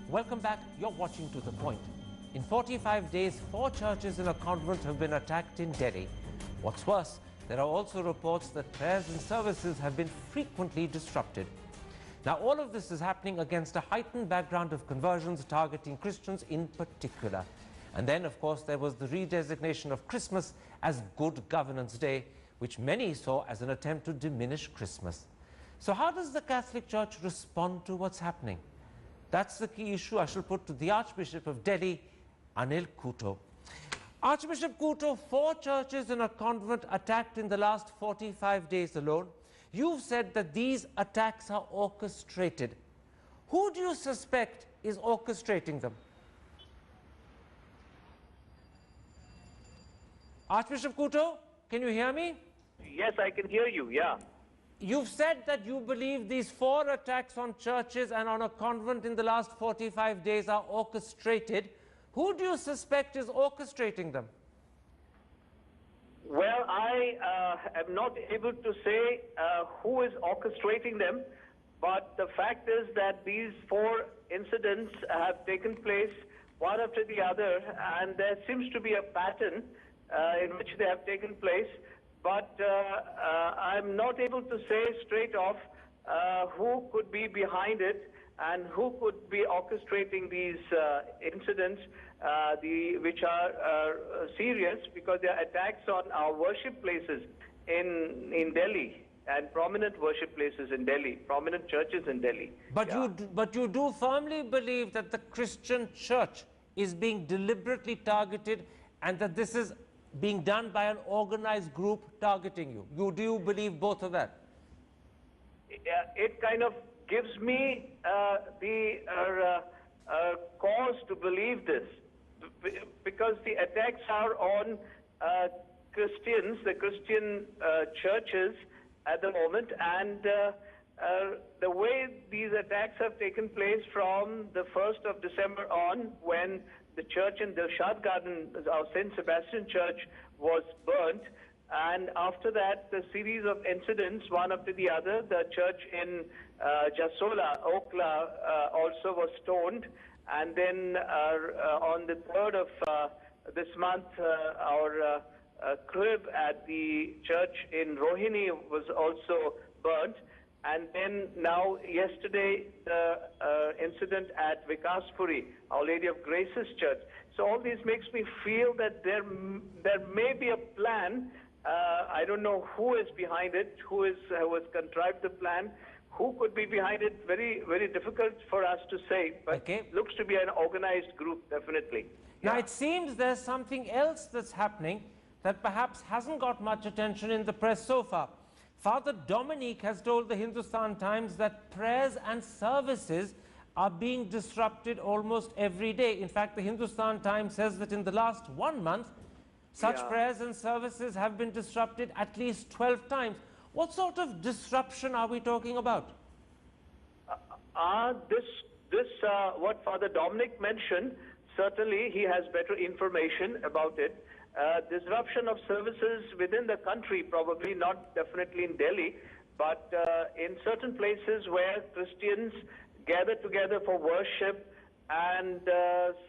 Welcome back. You're watching To The Point. In 45 days, 4 churches in a convent have been attacked in Delhi. What's worse, there are also reports that prayers and services have been frequently disrupted. Now, all of this is happening against a heightened background of conversions targeting Christians in particular. And then, of course, there was the redesignation of Christmas as Good Governance Day, which many saw as an attempt to diminish Christmas. So how does the Catholic Church respond to what's happening? That's the key issue I shall put to the Archbishop of Delhi, Anil Couto. Archbishop Couto, 4 churches in a convent attacked in the last 45 days alone. You've said that these attacks are orchestrated. Who do you suspect is orchestrating them? Archbishop Couto, can you hear me? Yes, I can hear you, yeah. You've said that you believe these 4 attacks on churches and on a convent in the last 45 days are orchestrated. Who do you suspect is orchestrating them? Well, I am not able to say who is orchestrating them, but the fact is that these 4 incidents have taken place one after the other, and there seems to be a pattern in which they have taken place. But I'm not able to say straight off who could be behind it and who could be orchestrating these incidents, which are serious because they are attacks on our worship places in Delhi and prominent worship places in Delhi, prominent churches in Delhi. But, but you do firmly believe that the Christian church is being deliberately targeted and that this is being done by an organized group targeting you. Do you believe both of that? It kind of gives me the cause to believe this, because the attacks are on Christians, the Christian churches at the moment, and the way these attacks have taken place from the 1st of December on, when the church in Dilshad Garden, our St. Sebastian Church, was burnt. And after that, the series of incidents, one after the other. The church in Jasola, Okla, also was stoned. And then on the 3rd of this month, our crib at the church in Rohini was also burnt. And then now, yesterday, the incident at Vikaspuri, Our Lady of Grace's Church. So all this makes me feel that there may be a plan. I don't know who is behind it, who has contrived the plan, who could be behind it. Very, very difficult for us to say, but okay. Looks to be an organized group, definitely. Now, Yeah. it seems there's something else that's happening that perhaps hasn't got much attention in the press so far. Father Dominic has told the Hindustan Times that prayers and services are being disrupted almost every day. In fact, the Hindustan Times says that in the last 1 month, such prayers and services have been disrupted at least 12 times. What sort of disruption are we talking about? What Father Dominic mentioned, certainly he has better information about it. Disruption of services within the country, probably not definitely in Delhi, but in certain places where Christians gather together for worship, and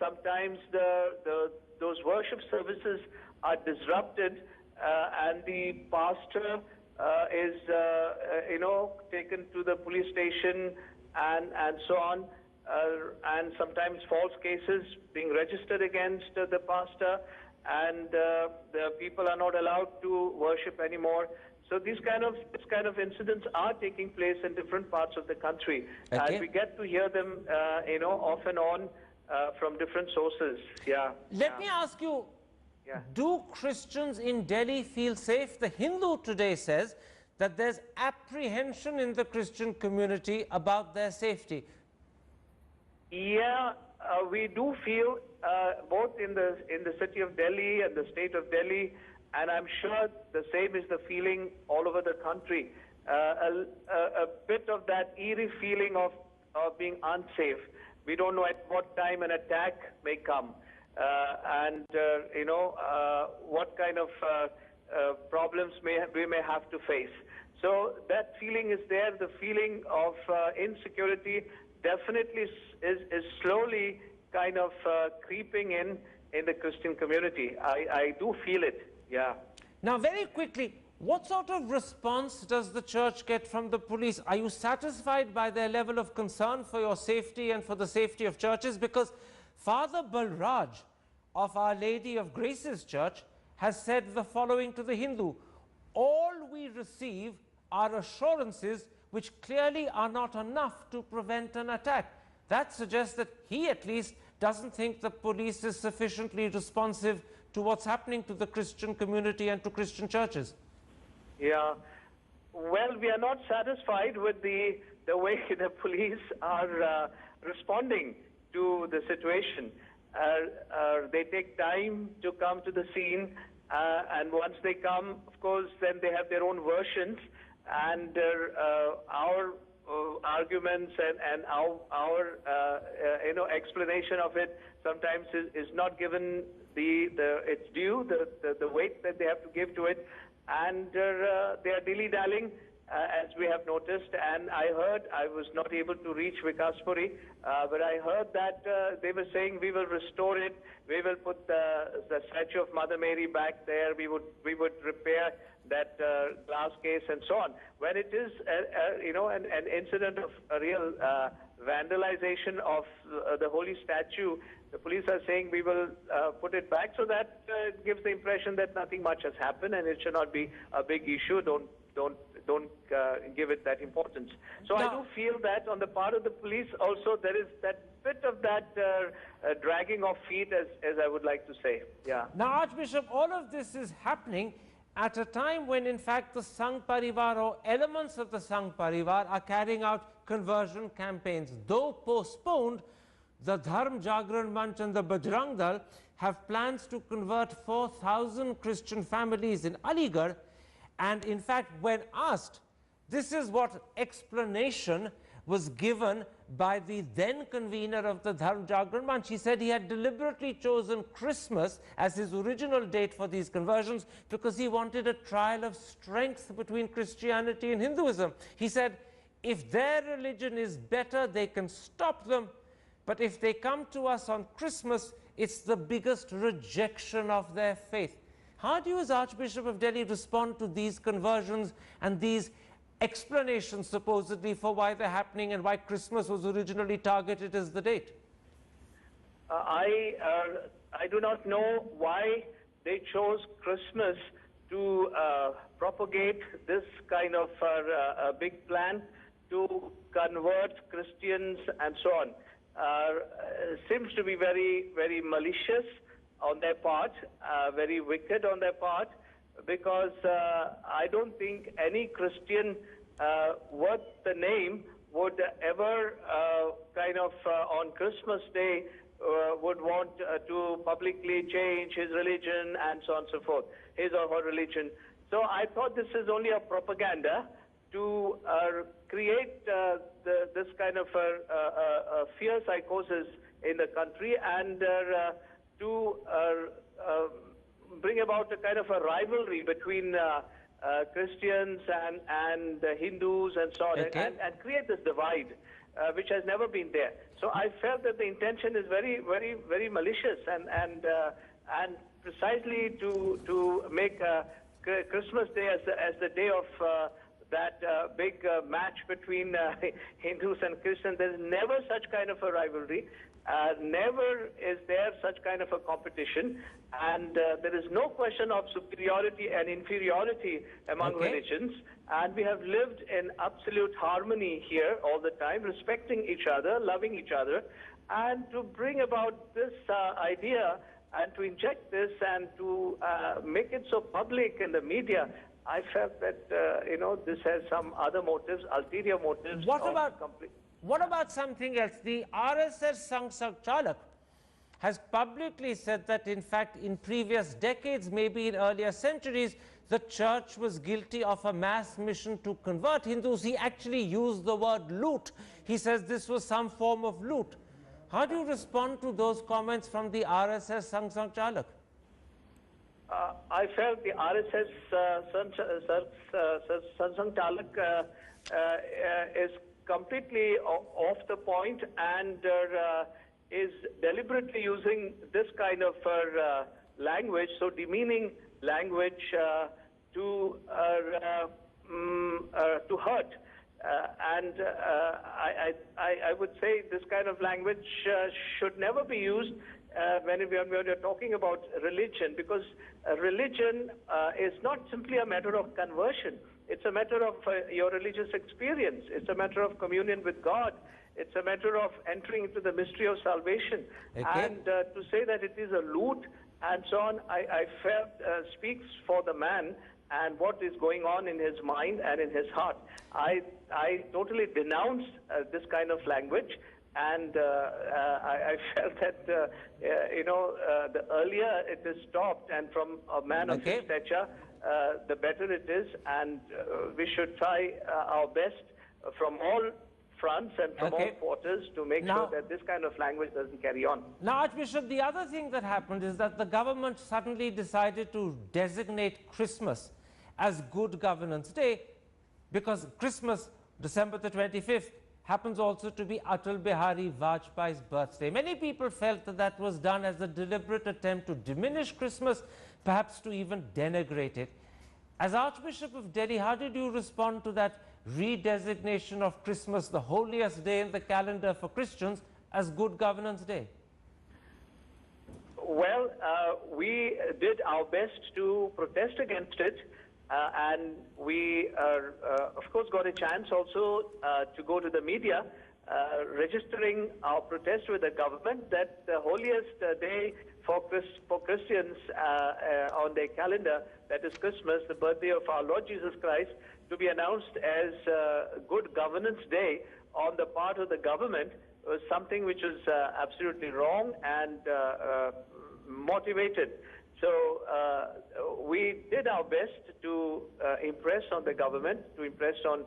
sometimes those worship services are disrupted, and the pastor is taken to the police station and so on, and sometimes false cases being registered against the pastor, and the people are not allowed to worship anymore. So this kind of incidents are taking place in different parts of the country, okay. And we get to hear them, off and on from different sources. Yeah. Let me ask you, do Christians in Delhi feel safe? The Hindu today says that there's apprehension in the Christian community about their safety. Yeah, we do feel both in the city of Delhi and the state of Delhi, and I'm sure the same is the feeling all over the country. A bit of that eerie feeling of being unsafe. We don't know at what time an attack may come, and what kind of problems we may have to face. So that feeling is there, the feeling of insecurity, definitely is slowly kind of creeping in the Christian community. I do feel it, yeah. Now, very quickly, what sort of response does the church get from the police? Are you satisfied by their level of concern for your safety and for the safety of churches? Because Father Balraj of Our Lady of Grace's Church has said the following to the Hindu: all we receive are assurances which clearly are not enough to prevent an attack. That suggests that he at least doesn't think the police is sufficiently responsive to what's happening to the Christian community and to Christian churches. Yeah. Well, we are not satisfied with the way the police are responding to the situation. They take time to come to the scene, and once they come, of course, then they have their own versions, and our arguments and our explanation of it sometimes is not given its due, the weight that they have to give to it, and they are dilly-dallying, as we have noticed. And I was not able to reach Vikaspuri, but I heard that they were saying we will restore it, we will put the statue of Mother Mary back there, we would repair that glass case and so on. When it is an incident of a real vandalization of the holy statue, the police are saying we will put it back, so that gives the impression that nothing much has happened and it should not be a big issue. Don't give it that importance. So I do feel that on the part of the police also there is that bit of that dragging of feet, as I would like to say. Yeah. Now, Archbishop, all of this is happening at a time when, in fact, the Sangh Parivar or elements of the Sangh Parivar are carrying out conversion campaigns. Though postponed, the Dharm Jagran Manch and the Bajrang Dal have plans to convert 4,000 Christian families in Aligarh. And in fact, when asked, this is what explanation was given by the then convener of the Dharm Jagran Manch. He said he had deliberately chosen Christmas as his original date for these conversions because he wanted a trial of strength between Christianity and Hinduism. He said, if their religion is better, they can stop them. But if they come to us on Christmas, it's the biggest rejection of their faith. How do you, as Archbishop of Delhi, respond to these conversions and these explanations supposedly for why they're happening and why Christmas was originally targeted as the date? I do not know why they chose Christmas to propagate this kind of big plan to convert Christians and so on. Seems to be very, very malicious on their part, very wicked on their part, because I don't think any Christian worth the name would ever on Christmas Day would want to publicly change his religion and so on and so forth, his or her religion. So I thought this is only a propaganda to create this kind of fear psychosis in the country, and to bring about a kind of a rivalry between Christians and Hindus and so on, okay, and create this divide, which has never been there. So I felt that the intention is very, very, very malicious, and precisely to make Christmas Day as the day of that big match between Hindus and Christians. There's never such kind of a rivalry. Never is there such kind of a competition, and there is no question of superiority and inferiority among religions, and we have lived in absolute harmony here all the time, respecting each other, loving each other, and to bring about this idea and to inject this and to make it so public in the media, I felt that this has some other motives, ulterior motives. What about something else? The RSS Sangh Sanchalak has publicly said that, in fact, in previous decades, maybe in earlier centuries, the church was guilty of a mass mission to convert Hindus. He actually used the word loot. He says this was some form of loot. How do you respond to those comments from the RSS Sangh Sanchalak? I felt the RSS Sanchalak is completely off the point and is deliberately using this kind of language, so demeaning language to hurt. I would say this kind of language should never be used when we are talking about religion, because religion is not simply a matter of conversion. It's a matter of your religious experience. It's a matter of communion with God. It's a matter of entering into the mystery of salvation. Okay. And to say that it is a loot and so on, I felt speaks for the man and what is going on in his mind and in his heart. I totally denounce this kind of language, and I felt that, the earlier it is stopped, and from a man of his stature, the better it is, and we should try our best from all fronts and from all quarters to make sure that this kind of language doesn't carry on. Now, Archbishop, the other thing that happened is that the government suddenly decided to designate Christmas as Good Governance Day, because Christmas, December the 25th, happens also to be Atal Bihari Vajpayee's birthday. Many people felt that that was done as a deliberate attempt to diminish Christmas, perhaps to even denigrate it. As Archbishop of Delhi, how did you respond to that redesignation of Christmas, the holiest day in the calendar for Christians, as Good Governance Day? Well, we did our best to protest against it, and we, of course, got a chance also to go to the media, registering our protest with the government that the holiest day for Christians on their calendar, that is Christmas, the birthday of our Lord Jesus Christ, to be announced as Good Governance Day on the part of the government was something which was absolutely wrong and motivated. So we did our best to impress on the government, to impress on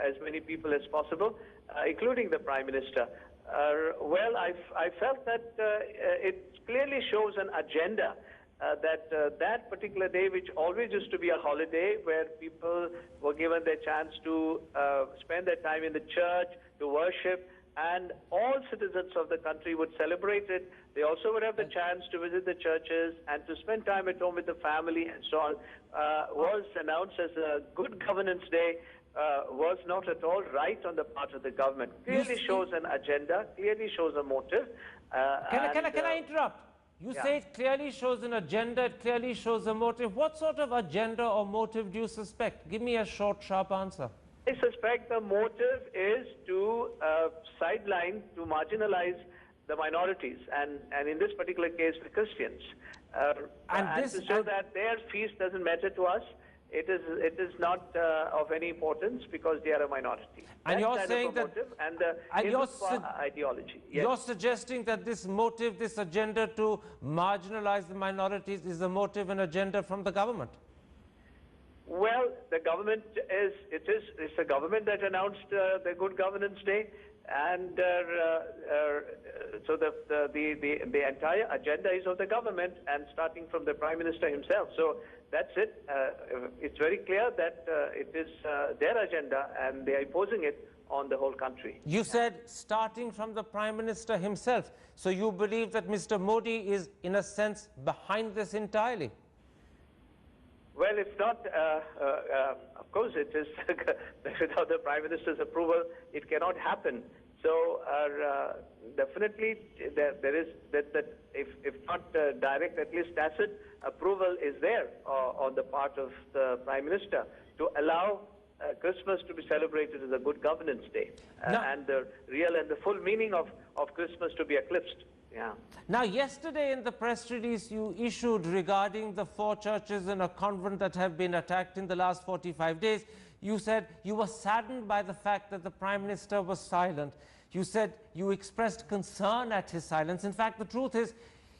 as many people as possible, including the Prime Minister. Well, I felt that it clearly shows an agenda that that particular day, which always used to be a holiday, where people were given their chance to spend their time in the church, to worship, and all citizens of the country would celebrate it. They also would have the chance to visit the churches and to spend time at home with the family and so on, was announced as a Good Governance Day, was not at all right on the part of the government. Clearly shows an agenda, clearly shows a motive. Can I interrupt? You say it clearly shows an agenda, it clearly shows a motive. What sort of agenda or motive do you suspect? Give me a short, sharp answer. I suspect the motive is to sideline, to marginalize the minorities, and in this particular case, the Christians. And to show that their feast doesn't matter to us. It is not of any importance because they are a minority. And you're saying that, and the ideology. Yes. You're suggesting that this motive, this agenda to marginalize the minorities is a motive and agenda from the government? Well, the government it's the government that announced the Good Governance Day, and so the entire agenda is of the government, and starting from the Prime Minister himself. So that's it. It's very clear that it is their agenda, and they are imposing it on the whole country. You said starting from the Prime Minister himself. So you believe that Mr. Modi is, in a sense, behind this entirely? Well, if not, of course, it is without the Prime Minister's approval, it cannot happen. So definitely, there is that if not direct, at least tacit approval is there on the part of the Prime Minister to allow Christmas to be celebrated as a Good Governance Day, and the real and the full meaning of Christmas to be eclipsed. Yeah. Now, yesterday in the press release you issued regarding the 4 churches and a convent that have been attacked in the last 45 days, you said you were saddened by the fact that the Prime Minister was silent. You said you expressed concern at his silence. In fact, the truth is,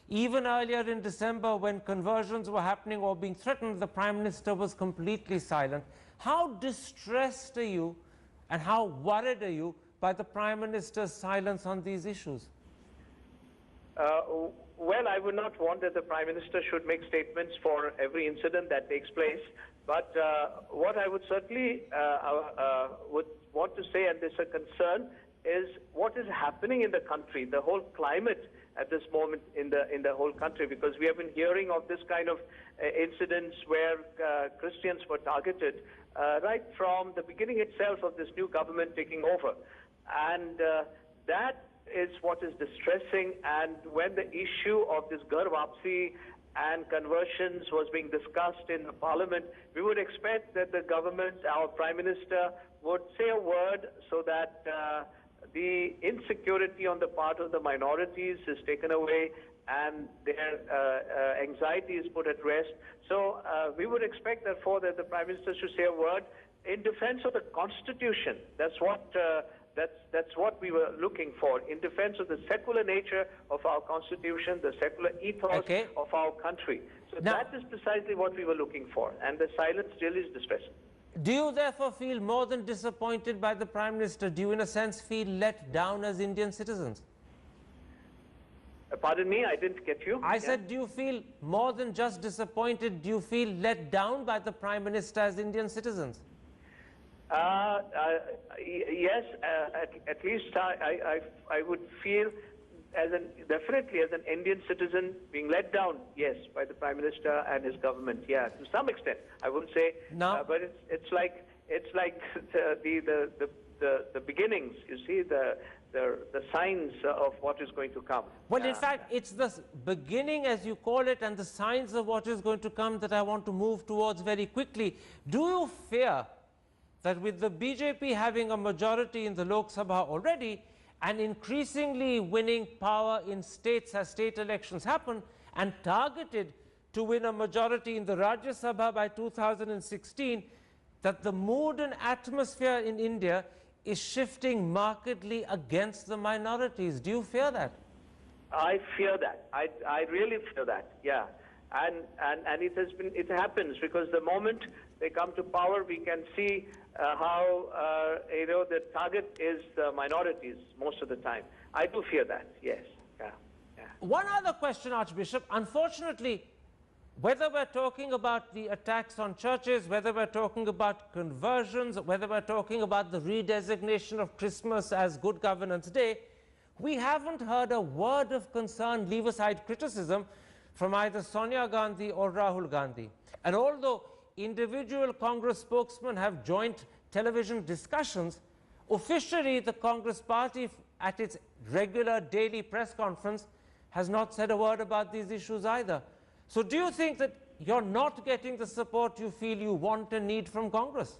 even earlier in December, when conversions were happening or being threatened, the Prime Minister was completely silent. How distressed are you and how worried are you by the Prime Minister's silence on these issues? Well, I would not want that the Prime Minister should make statements for every incident that takes place. But what I would certainly want to say, and there's a concern, is what is happening in the country, the whole climate at this moment in the whole country, because we have been hearing of this kind of incidents where Christians were targeted right from the beginning itself of this new government taking over. And that is what is distressing. And when the issue of this Ghar Wapsi and conversions was being discussed in the parliament, we would expect that the government, our Prime Minister, would say a word so that the insecurity on the part of the minorities is taken away and their anxiety is put at rest. So we would expect, therefore, that the Prime Minister should say a word in defense of the Constitution. That's what we were looking for, in defense of the secular nature of our Constitution, the secular ethos of our country. So now, that is precisely what we were looking for, and the silence still is distressing. Do you therefore feel more than disappointed by the Prime Minister? Do you, in a sense, feel let down as Indian citizens? Pardon me, I didn't get you. I said, do you feel more than just disappointed? Do you feel let down by the Prime Minister as Indian citizens? Yes, at least I would feel definitely as an Indian citizen being let down, yes, by the Prime Minister and his government. Yeah, to some extent, I wouldn't say, but it's like the beginnings. You see the signs of what is going to come. Well, in fact, it's the beginning, as you call it, and the signs of what is going to come that I want to move towards very quickly. Do you fear that with the BJP having a majority in the Lok Sabha already and increasingly winning power in states as state elections happen and targeted to win a majority in the Rajya Sabha by 2016, that the mood and atmosphere in India is shifting markedly against the minorities? Do you fear that? I fear that. I really fear that, yeah. And it happens because the moment they come to power, we can see how the target is the minorities most of the time. I do fear that, yes. Yeah. One other question, Archbishop. Unfortunately, whether we're talking about the attacks on churches, whether we're talking about conversions, whether we're talking about the redesignation of Christmas as Good Governance Day, we haven't heard a word of concern, leave aside criticism, from either Sonia Gandhi or Rahul Gandhi. And although individual Congress spokesmen have joint television discussions, officially the Congress party at its regular daily press conference has not said a word about these issues either. So do you think that you're not getting the support you feel you want and need from Congress?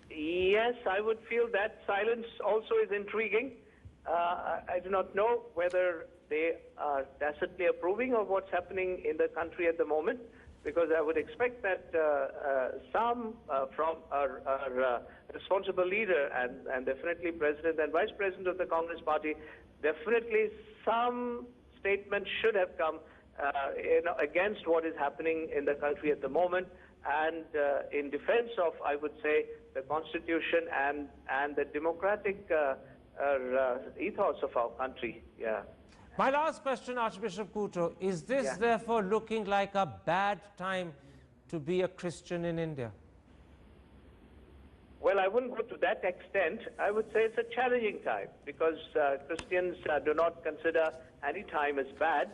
Yes, I would feel that silence also is intriguing. I do not know whether they are tacitly approving of what's happening in the country at the moment, because I would expect that some from our responsible leader and definitely President and Vice President of the Congress Party, definitely some statement should have come against what is happening in the country at the moment, and in defense of, I would say, the Constitution and the democratic ethos of our country. Yeah. My last question, Archbishop Couto, is this therefore looking like a bad time to be a Christian in India? Well, I wouldn't go to that extent. I would say it's a challenging time because Christians do not consider any time as bad.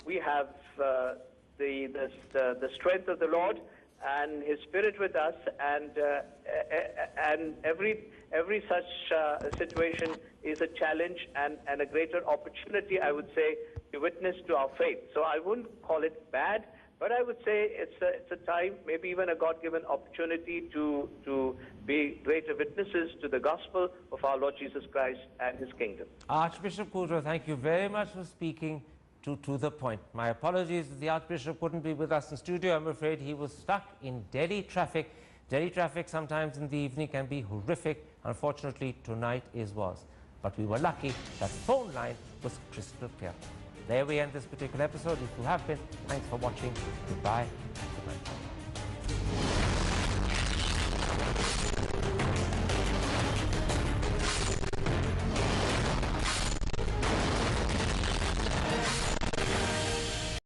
We have the strength of the Lord and His Spirit with us, and every such situation is a challenge and a greater opportunity, I would say, to witness to our faith. So I wouldn't call it bad, but I would say it's a time, maybe even a God-given opportunity to be greater witnesses to the gospel of our Lord Jesus Christ and His kingdom. Archbishop Couto, thank you very much for speaking to the point. My apologies that the Archbishop couldn't be with us in studio. I'm afraid he was stuck in Delhi traffic. Delhi traffic sometimes in the evening can be horrific. Unfortunately, tonight was. But we were lucky that phone line was crystal clear. There we end this particular episode. If you have been, thanks for watching. Goodbye.